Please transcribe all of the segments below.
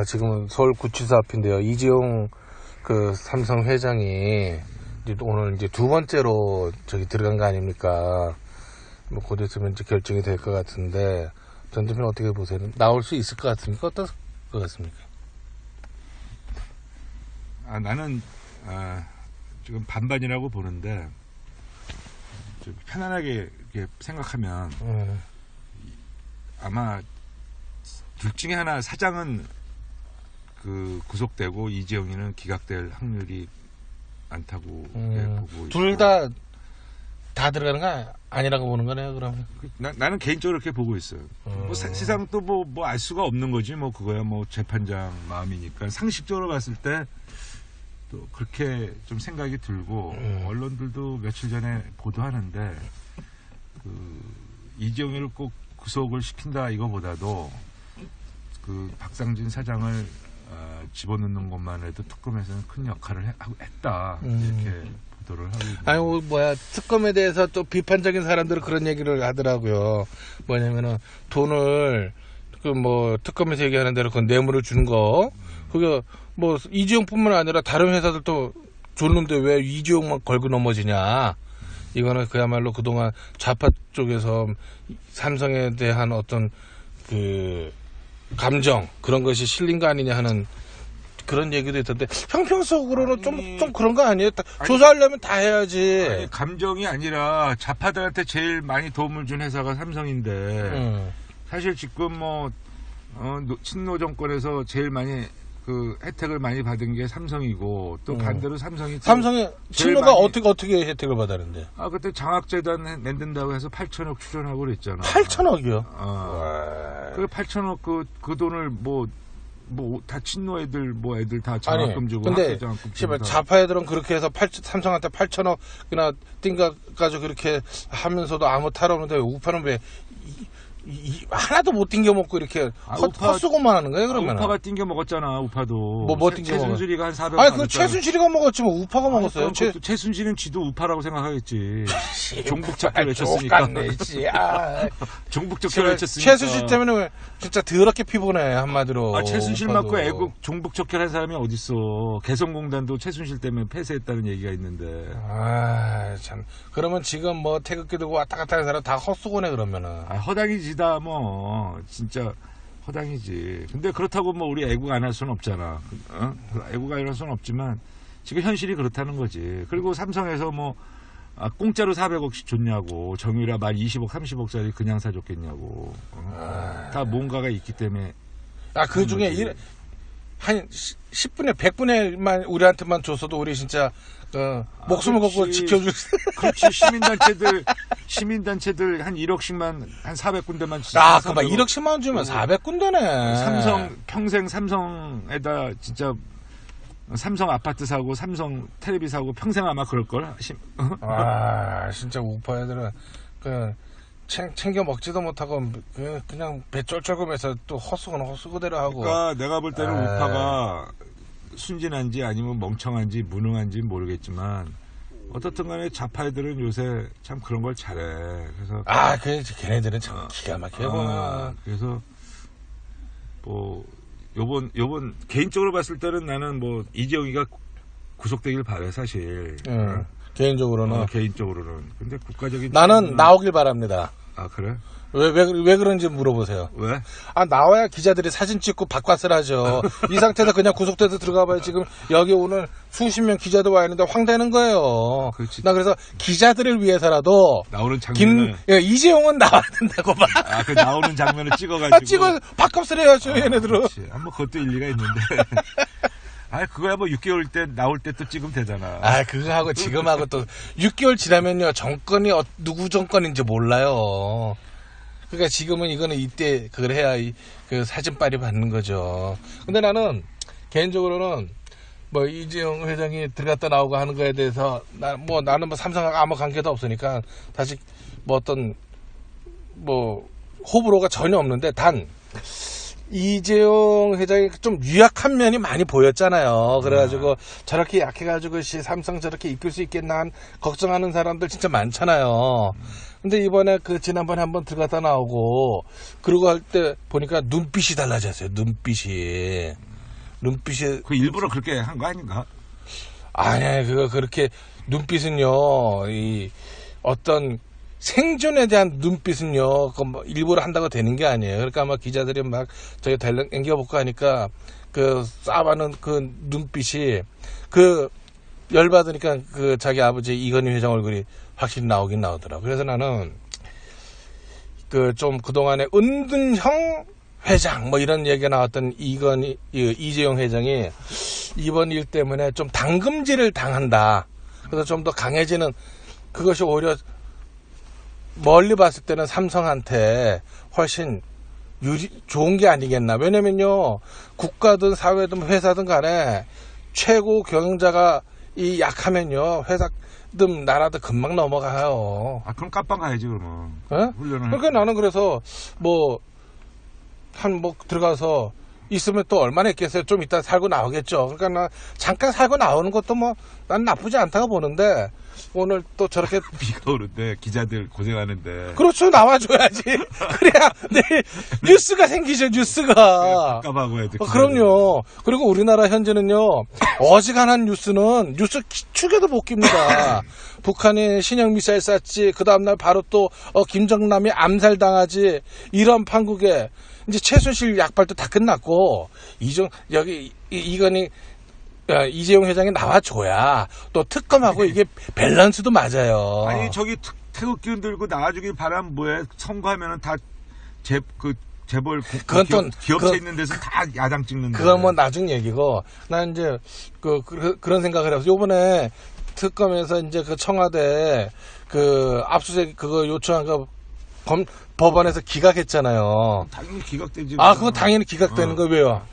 지금은 서울 구치소 앞인데요. 이재용 그 삼성 회장이 이제 오늘 이제 두 번째로 저기 들어간 거 아닙니까? 뭐 곧 있으면 이제 결정이 될 것 같은데, 전 대표는 어떻게 보세요? 나올 수 있을 것 같습니까? 어떨 것 같습니까? 나는 지금 반반이라고 보는데, 좀 편안하게 이렇게 생각하면 아마 둘 중에 하나, 사장은 구속되고 이재용이는 기각될 확률이 많다고 보고 둘 다 들어가는 거 아니라고 보는 거네요, 그러면. 나는 개인적으로 그렇게 보고 있어요. 뭐 세상 또 뭐 알 수가 없는 거지, 뭐 그거야 뭐 재판장 마음이니까. 상식적으로 봤을 때 또 그렇게 좀 생각이 들고, 언론들도 며칠 전에 보도하는데 이재용이를 꼭 구속을 시킨다 이거보다도 박상진 사장을 집어넣는 것만 해도 특검에서는 큰 역할을 했다, 이렇게 보도를 하고 있는데. 아니 특검에 대해서 또 비판적인 사람들은 그런 얘기를 하더라고요. 뭐냐면은 돈을 특검에서 얘기하는 대로 그 뇌물을 주는 거, 그게 뭐 이재용뿐만 아니라 다른 회사들도 줬는데 왜 이재용만 걸고 넘어지냐. 이거는 그야말로 그동안 좌파 쪽에서 삼성에 대한 어떤 감정, 그런 것이 실린 거 아니냐 하는 그런 얘기도 있던데, 형평성으로는 좀 그런 거 아니에요? 조사하려면 다 해야지. 아니, 감정이 아니라 좌파들한테 제일 많이 도움을 준 회사가 삼성인데, 사실 지금 친노 정권에서 제일 많이 혜택을 많이 받은 게 삼성이고, 또 반대로 삼성이 친노가 어떻게 혜택을 받았는데? 그때 장학재단 만든다고 해서 8천억 출연하고 그랬잖아. 8천억이요? 그 8천억 그 돈을 다 친노 애들 애들 다 장학금 주고. 근데 좌파 애들은 그렇게 해서 삼성한테 8천억이나 띵가가지고 그렇게 하면서도 아무 탈 없는데, 우파는 왜 하나도 못 띵겨 먹고 이렇게 헛수고만 하는 거예요, 그러면? 우파가 띵겨 먹었잖아, 우파도. 뭐 띵겨 먹었어? 최순실이가 한 400억. 아니, 그 최순실이가 먹었지, 뭐, 우파가 먹었어요. 최순실은 지도 우파라고 생각하겠지. 종북적결 외쳤으니까. 종북적결 외쳤으니까. 최순실 때문에 진짜 더럽게 피곤해, 한마디로. 최순실 맞고 애국 종북적결 한 사람이 어딨어. 개성공단도 최순실 때문에 폐쇄했다는 얘기가 있는데. 참. 그러면 지금 태극기 들고 왔다 갔다 하는 사람 다 헛수고네, 그러면은. 허당이지. 진짜 허당이지. 근데 그렇다고 우리 애국 안 할 수는 없잖아. 애국 안 할 수는 없지만 지금 현실이 그렇다는 거지. 그리고 삼성에서 공짜로 400억씩 줬냐고. 정유라 말 20억 30억짜리 그냥 사줬겠냐고. 다 뭔가가 있기 때문에. 그 중에 한 10분의 100분의만 우리한테만 줬어도 우리 진짜 목숨을 걸고 지켜줄. 그렇지. 시민단체들 한 1억씩만, 한 400군데만. 그만 1억씩만 주면 400군데네. 평생 삼성에다 진짜 삼성 아파트 사고, 삼성 텔레비 사고, 평생 아마 그럴걸? 진짜 우파 애들은 챙겨 먹지도 못하고 그냥 배 쫄쫄거면서 또 헛수고대로 하고. 그러니까 내가 볼 때는 우파가 순진한지 아니면 멍청한지 무능한지 모르겠지만, 어떻든 간에 좌파 애들은 요새 참 그런 걸 잘해. 그래서 걔네들은 참 기가 막혀. 그래서 요번 개인적으로 봤을 때는 나는 이재용이가 구속되길 바래, 사실. 개인적으로는. 근데 국가적인. 나는 나오길 바랍니다. 그래? 왜 그런지 물어보세요. 왜? 나와야 기자들이 사진 찍고 바깥을 하죠. 이 상태에서 그냥 구속돼서 들어가봐야 지금 여기 오늘 수십 명 기자들 와 있는데 황되는 거예요. 그렇지. 나 그래서 기자들을 위해서라도 나오는 장면을 이재용은 나와야 된다고 봐. 그 나오는 장면을 찍어가지고. 밥값을 해야죠, 얘네들은. 그것도 일리가 있는데. 그거야 6개월 때 나올 때 또 찍으면 되잖아. 그거 하고 지금 하고 또 6개월 지나면요, 정권이 누구 정권인지 몰라요. 그러니까 지금은 이거는 이때 그걸 해야 그 사진빨이 받는 거죠. 근데 나는 개인적으로는 이재용 회장이 들어갔다 나오고 하는 거에 대해서 나는 삼성하고 아무 관계도 없으니까 다시 어떤 호불호가 전혀 없는데, 단 이재용 회장이 좀 유약한 면이 많이 보였잖아요. 그래가지고 저렇게 약해가지고 삼성 저렇게 이끌 수 있겠나 걱정하는 사람들 진짜 많잖아요. 근데 이번에 그 지난번에 한번 들어갔다 나오고 그러고 할 때 보니까 눈빛이 달라졌어요. 눈빛이 그 일부러 그렇게 한 거 아닌가? 아니 그거 그렇게 눈빛은요 이 어떤 생존에 대한 눈빛은요, 뭐 일부러 한다고 되는 게 아니에요. 그러니까 아마 기자들이 막 저기 앵겨볼까 하니까 그 싸바는 그 눈빛이 그 열받으니까 그 자기 아버지 이건희 회장 얼굴이 확실히 나오긴 나오더라고. 그래서 나는 그 좀 그동안에 은둔형 회장 뭐 이런 얘기가 나왔던 이재용 회장이 이번 일 때문에 좀 당금질을 당한다. 그래서 좀 더 강해지는 그것이 오히려 멀리 봤을 때는 삼성한테 훨씬 좋은 게 아니겠나. 왜냐면요, 국가든 사회든 회사든 간에 최고 경영자가 이 약하면요, 회사든 나라도 금방 넘어가요. 아, 그럼 깜빵 가야지, 그러면. 예? 훈련을. 그러니까 나는 그래서 뭐 들어가서 있으면 또 얼마나 있겠어요. 좀 이따 살고 나오겠죠. 그러니까 나 잠깐 살고 나오는 것도 뭐 난 나쁘지 않다고 보는데 오늘 또 저렇게 비가 오는데 기자들 고생하는데. 그렇죠. 나와줘야지. 그래야 내일 뉴스가 생기죠. 뉴스가. 깜깜하고 해야 돼. 그럼요. 그리고 우리나라 현재는요. 어지간한 뉴스는 뉴스 축에도 못 깁니다. 북한이 신형 미사일 쐈지. 그 다음날 바로 또 김정남이 암살당하지. 이런 판국에 이제 최순실 약발도 다 끝났고 여기 이건희 이재용 회장이 나와줘야 또 특검하고 이게 밸런스도 맞아요. 아니 저기 태극기 들고 나와주길 바라면 뭐해? 선거하면은 다 재벌 그건 또 기업체 있는 데서 다 야당 찍는데. 그건 뭐 나중 얘기고 난 이제 그런 생각을 해서 요번에 특검에서 이제 그 청와대 그 압수수색 그거 요청한 거 법원에서 기각했잖아요. 당연히 기각되지. 아, 그건 당연히 기각되는 거 왜요?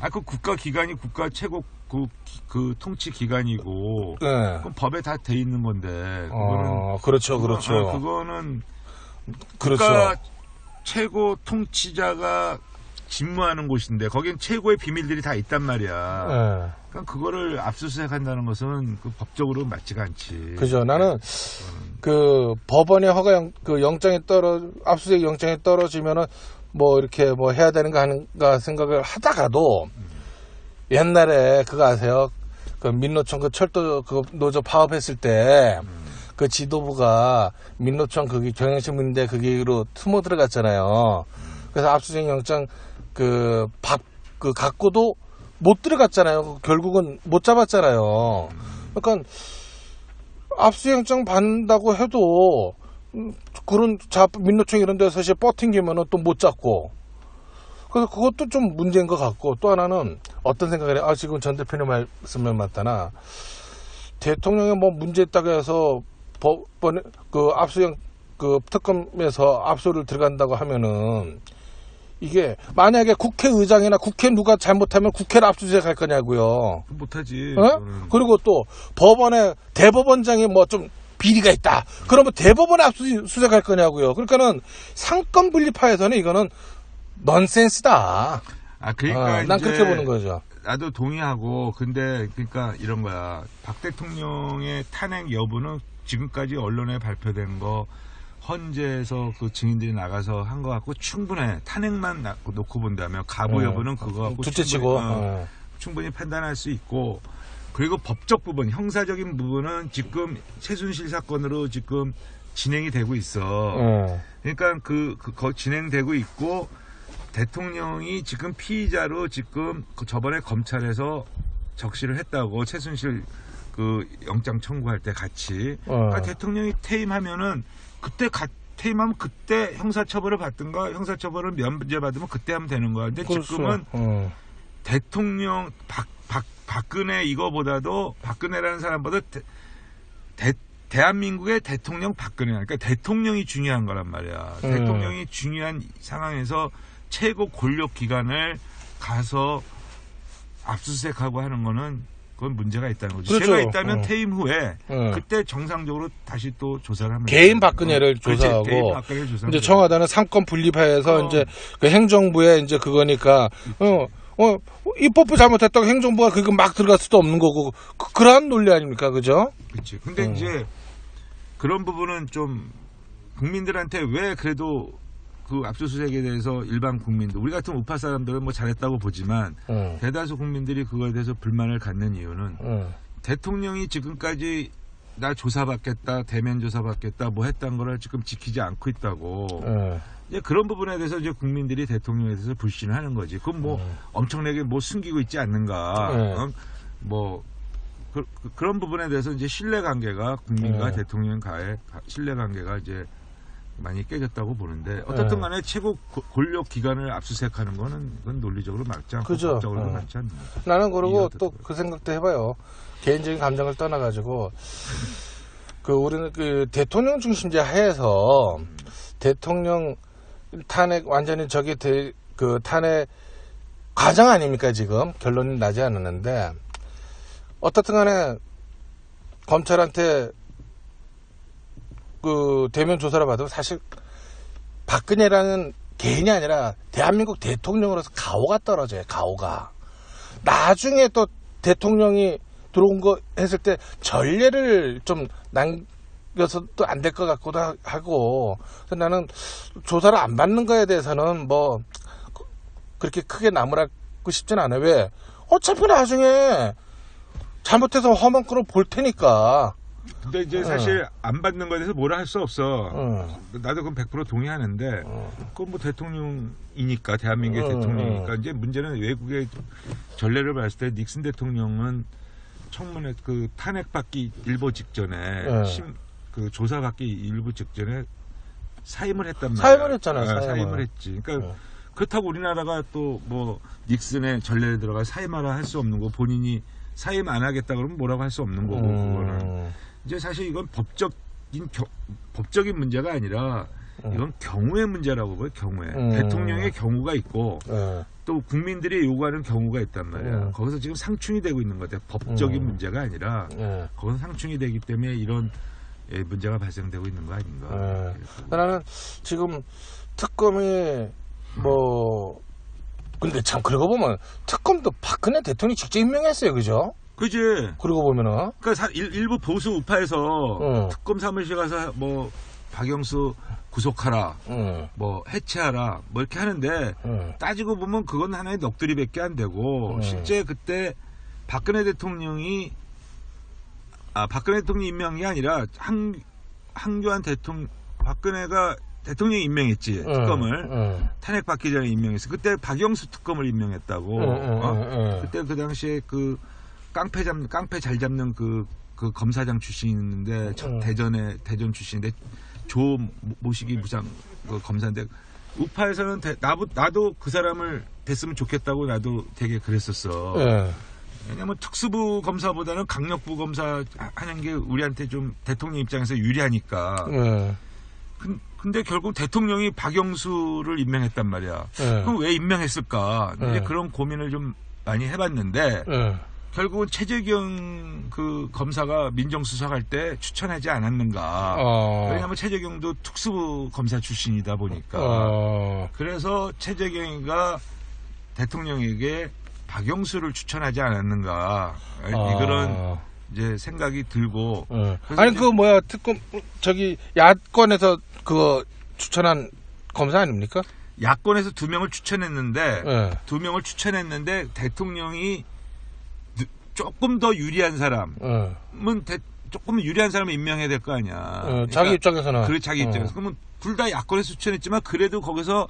아, 그 국가 기관이 국가 최고 그 통치 기관이고. 네. 그럼 법에 다 돼 있는 건데. 그거는 그렇죠, 그렇죠. 그거는 그렇죠. 국가 최고 통치자가 직무하는 곳인데 거긴 최고의 비밀들이 다 있단 말이야. 네. 그러니까 그거를 압수수색한다는 것은 그 법적으로 맞지가 않지. 그죠. 나는 그 법원의 영장이 압수수색 영장이 떨어지면은 뭐 이렇게 뭐 해야 되는가 하는가 생각을 하다가도 옛날에 그거 아세요? 그 민노총 그 철도 그 노조 파업했을 때 그 지도부가 민노총 거기 경향신문인데 거기로 숨어 들어갔잖아요. 그래서 압수수색 영장 갖고도 못 들어갔잖아요. 결국은 못 잡았잖아요. 그러니까 압수영장 받는다고 해도 그런 민노총 이런 데서 사실 버팅기면은 또 못 잡고 그래서 그것도 좀 문제인 것 같고 또 하나는 어떤 생각을 해요? 지금 전 대표님 말씀에 맞다나 대통령이 뭐 문제 있다고 해서 법원에 특검에서 압수를 들어간다고 하면은 이게 만약에 국회의장이나 국회 누가 잘못하면 국회를 압수수색할 거냐고요. 못하지. 그리고 또 법원에 대법원장이 뭐 좀 비리가 있다. 그러면 대법원에 압수수색할 거냐고요. 그러니까는 상권 분리파에서는 이거는 넌센스다. 아, 그러니까 난 그렇게 보는 거죠. 나도 동의하고 근데 그러니까 이런 거야. 박 대통령의 탄핵 여부는 지금까지 언론에 발표된 거 헌재에서 그 증인들이 나가서 한 거 갖고 충분해. 탄핵만 놓고 본다면 가부 여부는 그거 갖고 둘째치고 충분히 판단할 수 있고 그리고 법적 부분, 형사적인 부분은 지금 최순실 사건으로 지금 진행이 되고 있어. 그러니까 진행되고 있고 대통령이 지금 피의자로 지금 저번에 검찰에서 적시를 했다고 최순실 그 영장 청구할 때 같이. 그러니까 대통령이 퇴임하면은 퇴임하면 그때 형사처벌을 받든가 형사처벌을 면제받으면 그때 하면 되는 거야. 근데 그렇죠. 지금은 대통령 박근혜 이거보다도 박근혜라는 사람보다 대한민국의 대통령 박근혜 그러니까 대통령이 중요한 거란 말이야. 대통령이 중요한 상황에서 최고 권력 기관을 가서 압수수색하고 하는 거는 그건 문제가 있다는 거죠. 그렇죠. 죄가 있다면 퇴임 후에 그때 정상적으로 다시 또 조사를 하면 개인 박근혜를 조사하고 개인 박근혜를 조사하면 이제 청와대는 삼권 분립해서 이제 그 행정부에 이제 그거니까 입법부 잘못했다고 행정부가 그거 막 들어갈 수도 없는 거고 그러한 논리 아닙니까, 그죠? 그렇지. 근데 이제 그런 부분은 좀 국민들한테 왜 그래도 그 압수수색에 대해서 일반 국민들, 우리 같은 우파 사람들은 뭐 잘했다고 보지만 대다수 국민들이 그거에 대해서 불만을 갖는 이유는 대통령이 지금까지 나 조사받겠다, 대면 조사받겠다, 뭐 했던 거를 지금 지키지 않고 있다고. 이제 그런 부분에 대해서 이제 국민들이 대통령에 대해서 불신을 하는 거지. 그건 뭐 엄청나게 뭐 숨기고 있지 않는가. 뭐 그런 부분에 대해서 이제 신뢰관계가 국민과 대통령과의 신뢰관계가 이제 많이 깨졌다고 보는데 어떻든 간에 최고 권력 기관을 압수수색하는 거는 그건 논리적으로 맞지 않고 그죠. 법적으로도 맞지 않는 거죠. 나는 그러고 또 그 생각도 해봐요. 개인적인 감정을 떠나가지고 그 우리는 그 대통령 중심제 하에서 대통령 탄핵 완전히 그 탄핵 과정 아닙니까 지금 결론이 나지 않았는데 어떻든 간에 검찰한테 그 대면 조사를 받으면 사실 박근혜라는 개인이 아니라 대한민국 대통령으로서 가오가 떨어져요. 가오가 나중에 또 대통령이 들어온 거 했을 때 전례를 좀 남겨서도 안 될 것 같기도 하고 그래서 나는 조사를 안 받는 거에 대해서는 뭐 그렇게 크게 나무라고 싶진 않아요. 왜? 어차피 나중에 잘못해서 험한 끈을 볼 테니까. 근데 이제 사실 안 받는 거에 대해서 뭐라 할 수 없어. 나도 그건 100% 동의하는데 그건 뭐 대통령이니까 대한민국의 대통령이니까 이제 문제는 외국의 전례를 봤을 때 닉슨 대통령은 청문회 그 탄핵받기 일보 직전에 그 조사받기 일부 직전에 사임을 했단 말이야. 사임을 했잖아요. 사임을 했지. 그러니까 그렇다고 우리나라가 또 뭐 닉슨의 전례에 들어가 사임하라 할 수 없는 거 본인이 사임 안 하겠다 그러면 뭐라고 할 수 없는 거고 그거는 이제 사실 이건 법적인 문제가 아니라 이건 경우의 문제라고 봐요. 경우에 대통령의 경우가 있고 또 국민들이 요구하는 경우가 있단 말이야. 거기서 지금 상충이 되고 있는 것 같아요. 법적인 문제가 아니라 거기서 상충이 되기 때문에 이런 문제가 발생되고 있는 거 아닌가. 나는 지금 특검이 뭐 근데 참 그러고 보면 특검도 박근혜 대통령이 직접 임명했어요, 그죠? 그지. 그러고 보면은 그러니까 일부 보수 우파에서 특검 사무실 가서 뭐 박영수 구속하라, 뭐 해체하라, 뭐 이렇게 하는데 따지고 보면 그건 하나의 넋두리밖에 안 되고 실제 그때 박근혜 대통령이 박근혜 대통령 임명이 아니라 한교안 대통령 박근혜가 대통령이 임명했지 특검을 탄핵받기 전에 임명했어. 그때 박영수 특검을 임명했다고. 그때 그 당시에 그 깡패 잘 잡는 그 검사장 출신인데 대전 출신인데 조 모시기 부장 그 검사인데 우파에서는 나도 그 사람을 됐으면 좋겠다고 나도 되게 그랬었어. 왜냐면 특수부 검사보다는 강력부 검사 하는 게 우리한테 좀 대통령 입장에서 유리하니까. 근데 결국 대통령이 박영수를 임명했단 말이야. 그럼 왜 임명했을까? 이제 그런 고민을 좀 많이 해봤는데 결국은 최재경 그 검사가 민정수석할 때 추천하지 않았는가. 왜냐하면 최재경도 특수부 검사 출신이다 보니까. 그래서 최재경이가 대통령에게 박영수를 추천하지 않았는가. 이런 이제 생각이 들고. 아니 그 뭐야 특검 저기 야권에서 그거 추천한 검사 아닙니까? 야권에서 2명을 추천했는데 2명을 대통령이 조금 더 유리한 사람은 조금 유리한 사람을 임명해야 될 거 아니야. 그러니까 자기 입장에서는. 그래 자기 입장에서. 그러면 둘 다 야권에서 추천했지만 그래도 거기서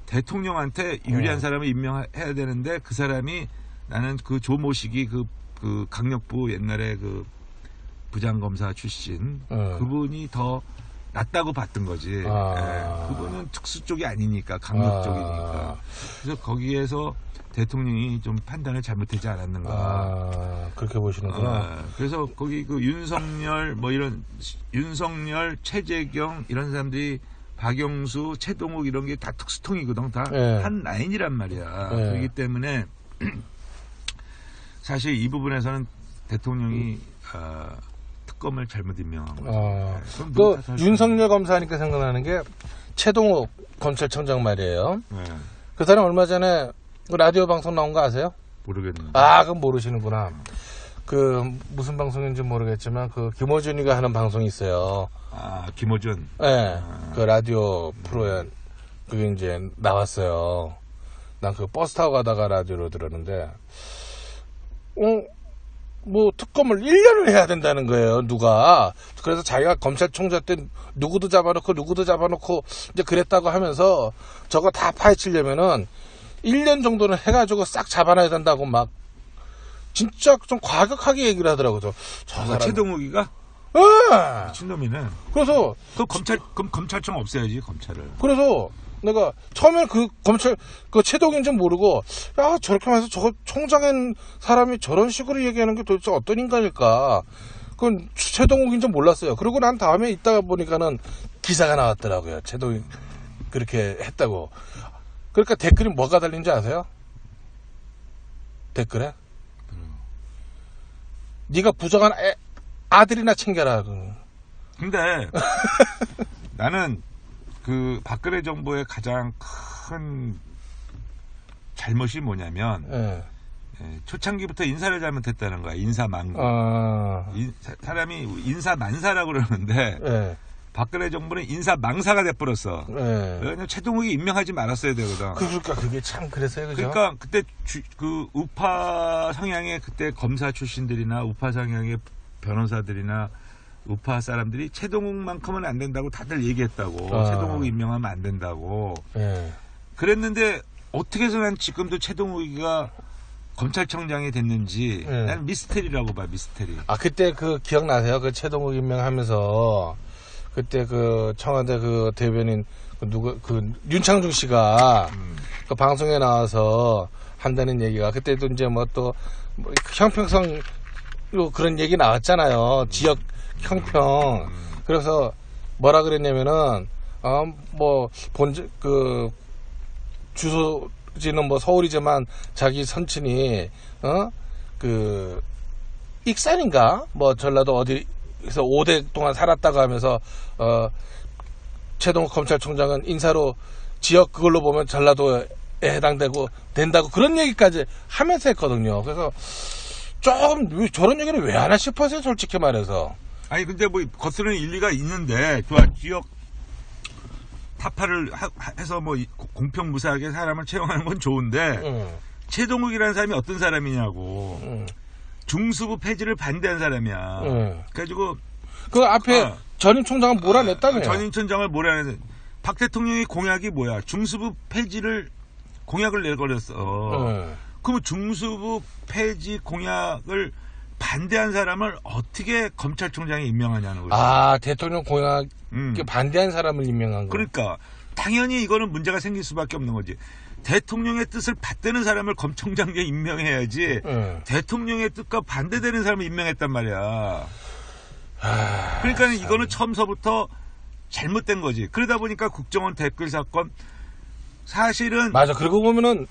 대통령한테 유리한 사람을 임명해야 되는데 그 사람이 나는 그 조모식이 그 강력부 옛날에 그 부장검사 출신 그분이 더 낫다고 봤던 거지. 그분은 특수 쪽이 아니니까 강력 쪽이니까. 그래서 거기에서 대통령이 좀 판단을 잘못하지 않았는가. 그렇게 보시는구나. 그래서 거기 그 윤석열 윤석열, 최재경 이런 사람들이 박영수, 최동욱 이런 게 다 특수통이거든. 다 한 라인이란 말이야. 그렇기 때문에 사실 이 부분에서는 대통령이 특검을 잘못 임명한 거죠. 그럼 그 누구 탓할 윤석열 검사니까 생각나는 게 최동욱 검찰청장 말이에요. 네, 그 사람 얼마 전에 그 라디오 방송 나온 거 아세요? 모르겠는데. 그건 모르시는구나. 그 무슨 방송인지 모르겠지만 그 김어준이가 하는 방송이 있어요. 김어준. 네, 그 라디오 프로에 그게 이제 나왔어요. 난 그 버스 타고 가다가 라디오로 들었는데, 뭐 특검을 1년을 해야 된다는 거예요, 누가. 그래서 자기가 검찰총장 때 누구도 잡아놓고 이제 그랬다고 하면서 저거 다 파헤치려면은 1년 정도는 해가지고 싹 잡아놔야 된다고 막 진짜 좀 과격하게 얘기를 하더라고요. 저 사람. 최동욱이가? 예! 미친놈이네. 그래서 그럼 검찰청 없애야지, 검찰을. 그래서 내가 처음에 그 검찰 그 최동인 줄 모르고 야 저렇게 하면서 저거 총장인 사람이 저런 식으로 얘기하는 게 도대체 어떤 인간일까. 그건 최동욱인 줄 몰랐어요. 그리고 난 다음에 있다가 보니까는 기사가 나왔더라고요. 최동이 그렇게 했다고. 그러니까 댓글이 뭐가 달린지 아세요? 댓글에 네가 부정한 아들이나 챙겨라. 근데 나는 그 박근혜 정부의 가장 큰 잘못이 뭐냐면 초창기부터 인사를 잘못했다는 거야. 인사망구. 사람이 인사만사라고 그러는데 박근혜 정부는 인사망사가 돼버렸어. 왜냐면 최동욱이 임명하지 말았어야 되거든. 그러니까 그게 참 그랬어요, 그죠? 그러니까 그때 그 우파 성향의 그때 검사 출신들이나 우파 성향의 변호사들이나 우파 사람들이 최동욱만큼은 안 된다고 다들 얘기했다고. 최동욱 임명하면 안 된다고. 그랬는데 어떻게 해서 난 지금도 최동욱이가 검찰청장이 됐는지 난 미스테리라고 봐. 미스테리. 그때 그 기억나세요? 그 최동욱 임명하면서 그때 그 청와대 그 대변인 그 윤창중 씨가 그 방송에 나와서 한다는 얘기가 그때도 이제 뭐 또 형평성 그런 얘기 나왔잖아요. 지역 형평. 그래서 뭐라 그랬냐면은 뭐 그 주소지는 뭐 서울이지만 자기 선친이 그 익산인가 뭐 전라도 어디서 5대 동안 살았다고 하면서 최동욱 검찰총장은 인사로 지역 그걸로 보면 전라도에 해당되고 된다고 그런 얘기까지 하면서 했거든요. 그래서 조금 저런 얘기를 왜 하나 싶어서요, 솔직히 말해서. 아니 근데 뭐 거스르는 일리가 있는데 좋아 지역 타파를 해서 뭐 공평무사하게 사람을 채용하는 건 좋은데 최동욱이라는 사람이 어떤 사람이냐고. 중수부 폐지를 반대한 사람이야. 그래가지고 그 앞에 전임 총장은 몰아냈다며요. 전임 총장을 몰아내는 박 대통령의 공약이 뭐야? 중수부 폐지를 공약을 내걸었어. 그럼 중수부 폐지 공약을 반대한 사람을 어떻게 검찰총장에 임명하냐는 거죠. 대통령 공약 반대한 사람을 임명한 거. 그러니까 당연히 이거는 문제가 생길 수밖에 없는 거지. 대통령의 뜻을 받드는 사람을 검청장에 임명해야지. 대통령의 뜻과 반대되는 사람을 임명했단 말이야. 그러니까 이거는 처음서부터 잘못된 거지. 그러다 보니까 국정원 댓글 사건 사실은 맞아. 그러고 보면은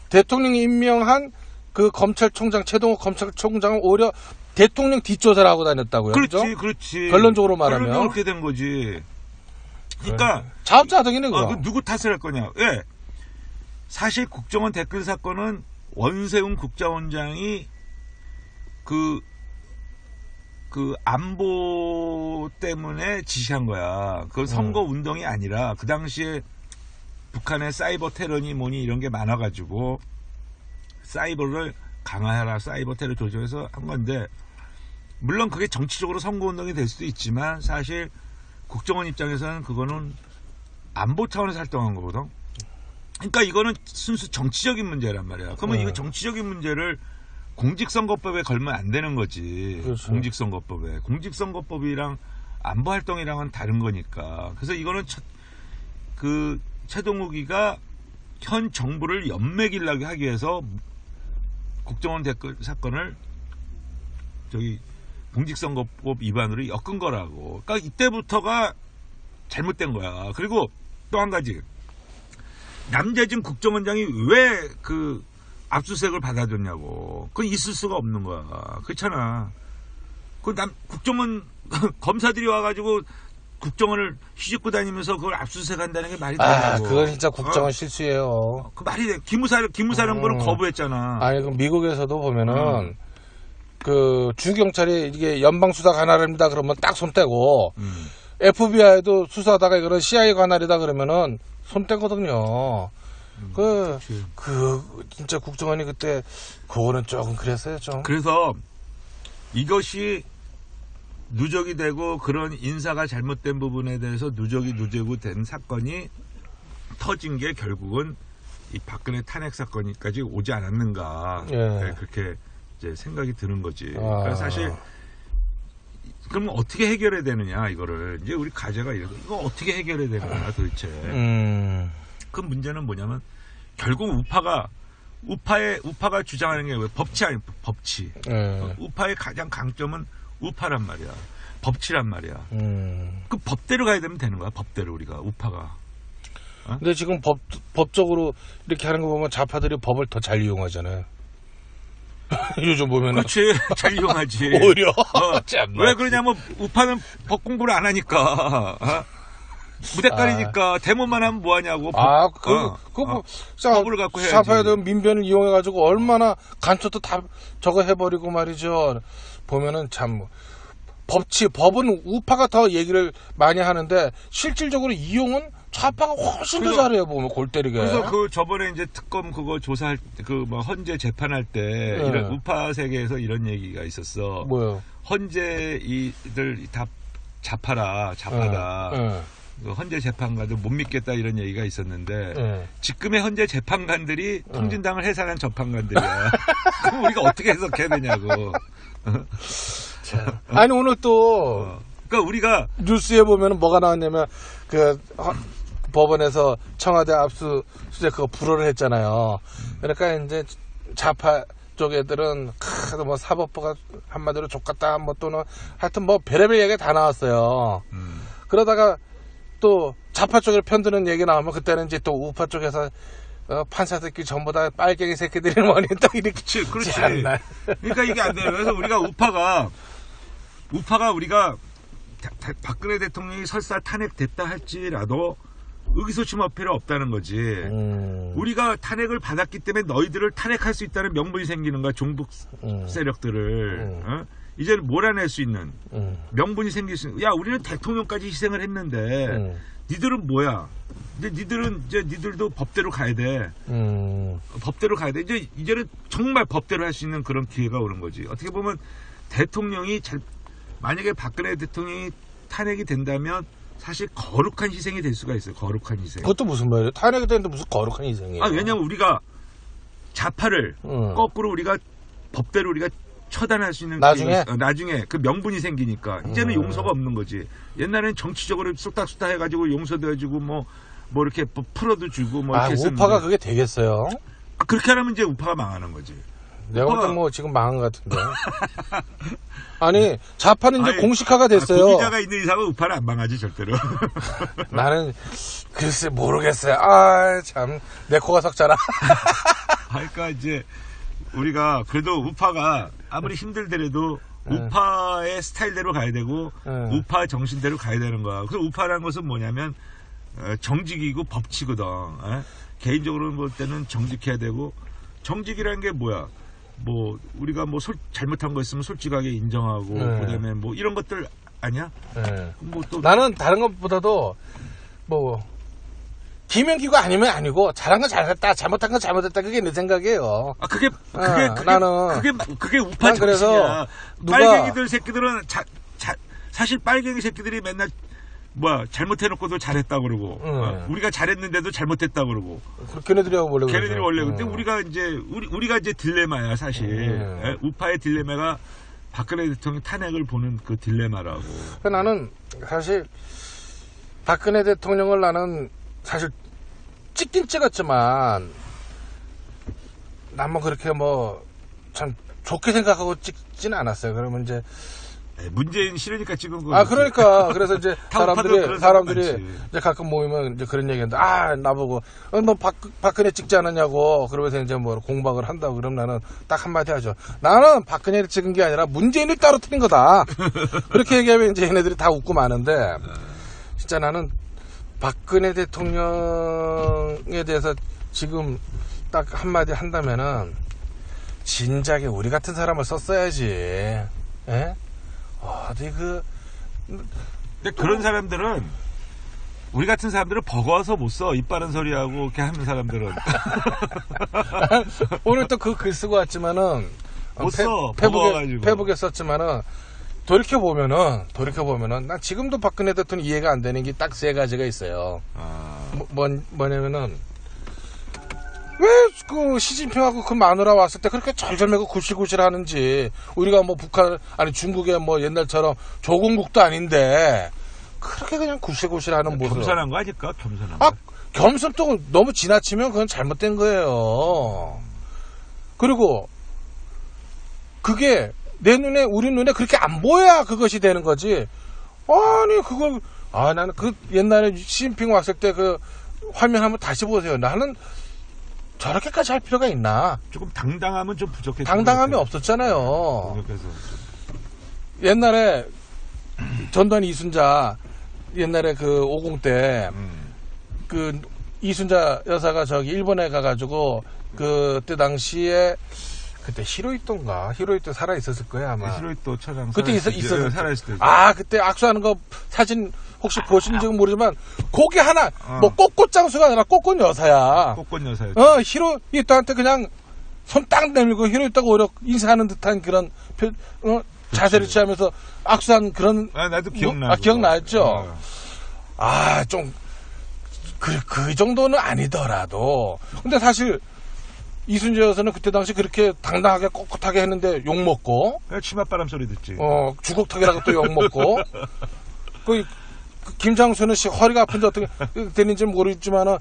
대통령이 임명한 그 검찰총장 최동욱 검찰총장은 오히려 대통령 뒷조사를 하고 다녔다고요. 그렇지, 그죠? 그렇지. 결론적으로 말하면 그렇게 된 거지. 그러니까 자업자득이네 그거. 누구 탓을 할 거냐? 왜? 사실 국정원 댓글 사건은 원세훈 국정원장이 그 안보 때문에 지시한 거야. 그 선거 운동이 아니라 그 당시에 북한의 사이버 테러니 뭐니 이런 게 많아가지고 사이버를 강화해라, 사이버 테러 조정해서 한 건데, 물론 그게 정치적으로 선거 운동이 될 수도 있지만 사실 국정원 입장에서는 그거는 안보 차원에서 활동한 거거든. 그러니까 이거는 순수 정치적인 문제란 말이야. 그러면 이거 정치적인 문제를 공직선거법에 걸면 안 되는 거지. 그렇죠. 공직선거법에. 공직선거법이랑 안보 활동이랑은 다른 거니까. 그래서 이거는 그 최동욱이가 현 정부를 연맥이라고 하기 위해서 국정원 댓글 사건을 저기 공직선거법 위반으로 엮은 거라고. 그러니까 이때부터가 잘못된 거야. 그리고 또 한 가지. 남재진 국정원장이 왜 그 압수수색을 받아줬냐고. 그건 있을 수가 없는 거야. 그렇잖아. 국정원 검사들이 와가지고 국정원을 휘젓고 다니면서 그걸 압수수색한다는 게 말이 되냐고. 그건 진짜 국정원 실수예요. 그 말이 돼. 기무사령부는 거부했잖아. 아니 그 미국에서도 보면은 그 주경찰이 이게 연방 수사 관할입니다 그러면 딱 손 떼고 FBI도 수사하다가 이거는 CIA 관할이다 그러면은 손 떼거든요. 그 진짜 국정원이 그때 그거는 조금 그랬어요 좀. 그래서 이것이 누적이 되고 그런 인사가 잘못된 부분에 대해서 누적이 된 사건이 터진 게 결국은 이 박근혜 탄핵 사건까지 오지 않았는가. 예. 네, 그렇게 이제 생각이 드는 거지. 그러니까 사실 그러면 어떻게 해결해야 되느냐 이거를 이제 우리 과제가 이거 어떻게 해결해야 되느냐 도대체. 그 문제는 뭐냐면 결국 우파가 주장하는 게 왜 법치 아니 법치. 우파의 가장 강점은 우파란 말이야. 법치란 말이야. 그 법대로 가야 되면 되는 거야. 법대로 우리가 우파가. 근데 지금 법적으로 이렇게 하는 거 보면 좌파들이 법을 더 잘 이용하잖아요. 요즘 보면은. 그렇지. 잘 이용하지. 오히려. 왜 그러냐면 우파는 법 공부를 안 하니까. 무대깔이니까 데모만 하면 뭐하냐고. 법을 갖고 해야지. 좌파애들 민변을 이용해가지고 얼마나 간첩도 다 저거 해버리고 말이죠. 보면은 참 법은 우파가 더 얘기를 많이 하는데 실질적으로 이용은 좌파가 훨씬 더 잘해요. 보면 골 때리게. 그래서 그 저번에 이제 특검 그거 조사할 그 뭐 헌재 재판할 때 이런 우파 세계에서 이런 얘기가 있었어. 뭐요? 헌재 이들 다 좌파다. 그 헌재 재판관들 못 믿겠다 이런 얘기가 있었는데 지금의 헌재 재판관들이 통진당을 해산한 재판관들이야. 그럼 우리가 어떻게 해석해야 되냐고. 아니 오늘 또 그러니까 우리가 뉴스에 보면은 뭐가 나왔냐면 그 법원에서 청와대 압수수색 그거 불허를 했잖아요. 그러니까 이제 좌파 쪽 애들은 뭐 사법부가 한마디로 족같다 뭐 또는 하여튼 뭐 별의별 얘기가 다 나왔어요. 그러다가 또 좌파 쪽에 편드는 얘기 나오면 그때는 이제 또 우파 쪽에서 판사들끼리 전부 다 빨갱이 새끼들이 뭐니 딱 이렇게. 그렇지. 그러니까 이게 안 돼요. 그래서 우리가 우파가 우리가 박근혜 대통령이 설사 탄핵됐다 할지라도 의기소침할 필요 없다는 거지. 우리가 탄핵을 받았기 때문에 너희들을 탄핵할 수 있다는 명분이 생기는 거야. 종북 세력들을. 이제는 몰아낼 수 있는 명분이 생길 수 있는. 야, 우리는 대통령까지 희생을 했는데 니들은 뭐야? 이제 니들도 법대로 가야 돼. 법대로 가야 돼. 이제는 정말 법대로 할 수 있는 그런 기회가 오는 거지. 어떻게 보면 대통령이 만약에 박근혜 대통령이 탄핵이 된다면 사실 거룩한 희생이 될 수가 있어요. 거룩한 희생. 그것도 무슨 말이에요? 탄핵이 되는데 무슨 거룩한 희생이에요? 왜냐면 우리가 좌파를 거꾸로 우리가 법대로 우리가 처단할 수 있는 나중에 그 명분이 생기니까 이제는 용서가 없는 거지. 옛날에는 정치적으로 쑥닥쑥닥 해가지고 용서돼가지고 뭐 이렇게 풀어도 주고 뭐 이렇게 했었는데. 우파가 그게 되겠어요? 그렇게 하면 이제 우파가 망하는 거지. 내가 볼 때 뭐 지금 망한 것 같은데. 아니 좌파는 이제 공식화가 됐어요. 고기자가 있는 이상은 우파는 안 망하지 절대로. 나는 글쎄 모르겠어요. 참 내 코가 석잖아. 그러니까 이제 우리가 그래도 우파가 아무리 힘들더라도 우파의 스타일대로 가야 되고 우파 정신대로 가야 되는 거야. 그래서 우파라는 것은 뭐냐면 정직이고 법치거든. 개인적으로 볼 때는 정직해야 되고 정직이라는 게 뭐야? 뭐 우리가 뭐 잘못한 거 있으면 솔직하게 인정하고 그다음에 뭐 이런 것들 아니야? 뭐 또 나는 다른 것보다도 뭐 기명기가 아니면 아니고 잘한 건 잘했다, 잘못한 건 잘못했다 그게 내 생각이에요. 그게 우파 정신이야. 빨갱이들 새끼들은 사실 빨갱이 새끼들이 맨날 잘못해놓고도 잘했다 그러고 우리가 잘했는데도 잘못했다 그러고 걔네들이하고 원래 걔네들이 원래 근데 우리가 이제 딜레마야 사실. 우파의 딜레마가 박근혜 대통령 탄핵을 보는 그 딜레마라고. 나는 사실 박근혜 대통령을 나는 사실 찍긴 찍었지만 난 뭐 그렇게 뭐 참 좋게 생각하고 찍지는 않았어요. 그러면 이제 문재인 싫으니까 찍은 거. 아, 그러니까. 그래서 이제 타고파도 그런 사람들이 사람 많지. 이제 가끔 모이면 이제 그런 얘기인데, 나보고, 너 박근혜 찍지 않았냐고. 그러면서 이제 뭐 공박을 한다고. 그럼 나는 딱 한마디 하죠. 나는 박근혜를 찍은 게 아니라 문재인을 떨어뜨린 거다. 그렇게 얘기하면 이제 얘네들이 다 웃고 마는데, 진짜 나는 박근혜 대통령에 대해서 지금 딱 한마디 한다면은, 진작에 우리 같은 사람을 썼어야지. 예? 어디 근데 그런 사람들은 우리 같은 사람들은 버거워서 못 써. 입 바른 소리하고 이렇게 하는 사람들은 오늘 또 그 글 쓰고 왔지만은 못 써. 버거워가지고. 페북에 썼지만은 돌이켜보면은 난 지금도 박근혜 대통령 이해가 안 되는 게 딱 세 가지가 있어요. 뭐냐면은 왜 그 시진핑하고 그 마누라 왔을 때 그렇게 절절매고 굴실굴실 하는지. 우리가 뭐 북한 아니 중국의 뭐 옛날처럼 조공국도 아닌데 그렇게 그냥 굴실굴실 하는 모습. 겸손한 거 아닐까? 겸손한 아, 거. 겸손도 너무 지나치면 그건 잘못된 거예요. 그리고 그게 우리 눈에 그렇게 안 보여야 그것이 되는 거지. 아니 그걸 나는 그 옛날에 시진핑 왔을 때 그 화면 한번 다시 보세요. 나는 저렇게까지 할 필요가 있나? 조금 당당함은 좀 부족했죠. 당당함이 없었잖아요. 부족해서. 옛날에 전두환 이순자 옛날에 그 50 때 그 이순자 여사가 저기 일본에 가가지고 그때 당시에 그때 히로히토인가? 히로히토 살아 있었을 거예요 아마. 히로히토 처장 그때 있었을 살아있을 때. 그때 악수하는 거 사진 혹시 보신지는 모르지만 거기 하나 뭐 꽃꽃 장수가 아니라 꽃꽃 여사야. 꽃꽃 여사였죠. 히로히토한테 그냥 손 딱 내밀고 히로히토가 오히려 인사하는 듯한 그런 자세를 취하면서 악수한 그런. 나도 기억나. 기억나죠. 좀 그 정도는 아니더라도. 근데 사실 이순재 여사는 그때 당시 그렇게 당당하게 꼿꼿하게 했는데 욕먹고. 치맛바람 소리 듣지. 주걱턱이라고 또 욕먹고. 그 김장수는 허리가 아픈지 어떻게 되는지 모르겠지만은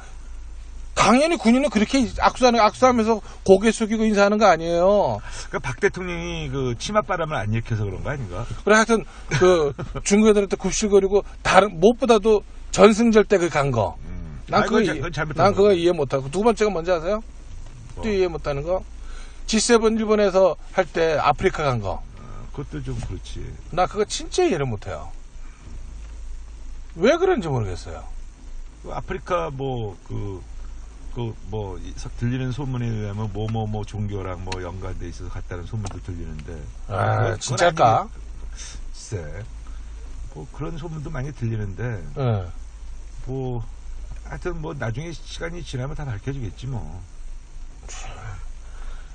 당연히 군인은 그렇게 악수하면서 고개 숙이고 인사하는 거 아니에요. 그러니까 박 대통령이 그 치맛바람을 안 일으켜서 그런 거 아닌가? 그래 하여튼 그 중국 애들한테 굽실거리고 무엇보다도 전승절 때 그 간 거. 난 그거 이해 못하고. 두 번째가 뭔지 아세요? 또 이해 못하는 거. G7 일본에서 할 때 아프리카 간 거. 그것도 좀 그렇지. 나 그거 진짜 이해를 못해요. 왜 그런지 모르겠어요. 아프리카 들리는 소문에 의하면 뭐 종교랑 뭐 연관돼 있어서 갔다는 소문도 들리는데. 진짜일까? 글쎄. 뭐 그런 소문도 많이 들리는데. 하여튼 나중에 시간이 지나면 다 밝혀지겠지 뭐.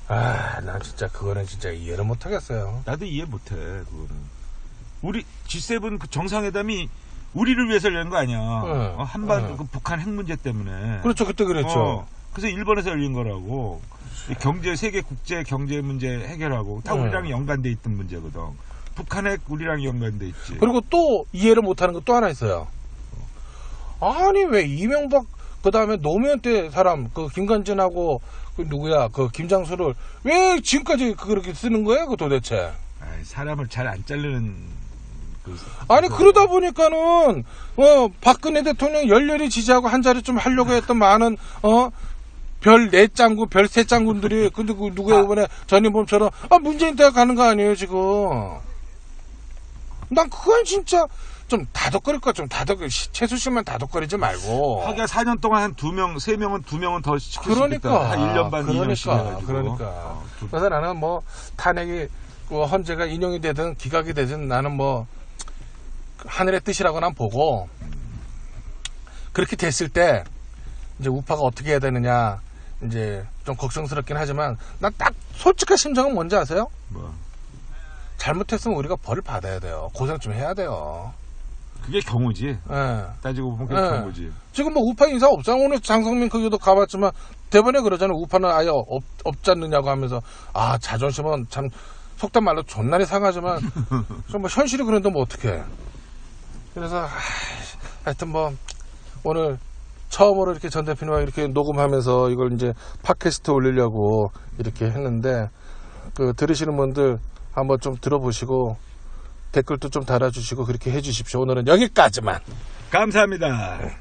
난 진짜 그거는 진짜 이해를 못 하겠어요. 나도 이해 못 해, 그거는. 우리 G7 그 정상회담이 우리를 위해서 열린 거 아니야. 한반 그 북한 핵 문제 때문에. 그렇죠. 그때 그랬죠. 그래서 일본에서 열린 거라고. 세계 국제 경제 문제 해결하고 다 우리랑 연관돼 있던 문제거든. 북한 핵 우리랑 연관돼 있지. 그리고 또 이해를 못 하는 거 또 하나 있어요. 아니 왜 이명박 그다음에 노무현 때 사람 그 김관진하고 그 누구야 그 김장수를 왜 지금까지 그렇게 쓰는 거예요? 그 도대체. 사람을 잘 안 자르는. 그러다 보니까는 박근혜 대통령 열렬히 지지하고 한 자리 좀 하려고 했던 많은 별 4짱구 별 3짱구들이 근데 그 누구야 이번에 전인범처럼 문재인 때 가는 거 아니에요 지금. 난 그건 진짜 좀 다독거릴 거 좀 최수식만 다독거리지 말고. 하기야 4년 동안 한 2명, 3명은 더 시킬 수 있겠다. 한 1년 반, 2년씩 해가지고. 그러니까. 그래서 나는 탄핵이 헌재가 인용이 되든 기각이 되든 나는 하늘의 뜻이라고 난 보고, 그렇게 됐을 때 이제 우파가 어떻게 해야 되느냐 이제 좀 걱정스럽긴 하지만 난 딱 솔직한 심정은 뭔지 아세요? 잘못했으면 우리가 벌을 받아야 돼요. 고생 좀 해야 돼요. 그게 경우지. 따지고 보면 그게 경우지. 지금 우파 인사 없잖아. 오늘 장성민 거기도 가봤지만 대번에 그러잖아요. 우파는 아예 없지 않느냐고 하면서 자존심은 참 속단 말로 존나리 상하지만 좀 현실이 그런데 어떡해. 그래서 하여튼 오늘 처음으로 이렇게 전 대표님과 이렇게 녹음하면서 이걸 이제 팟캐스트 올리려고 이렇게 했는데 들으시는 분들 한번 좀 들어보시고 댓글도 좀 달아주시고 그렇게 해주십시오. 오늘은 여기까지만. 감사합니다.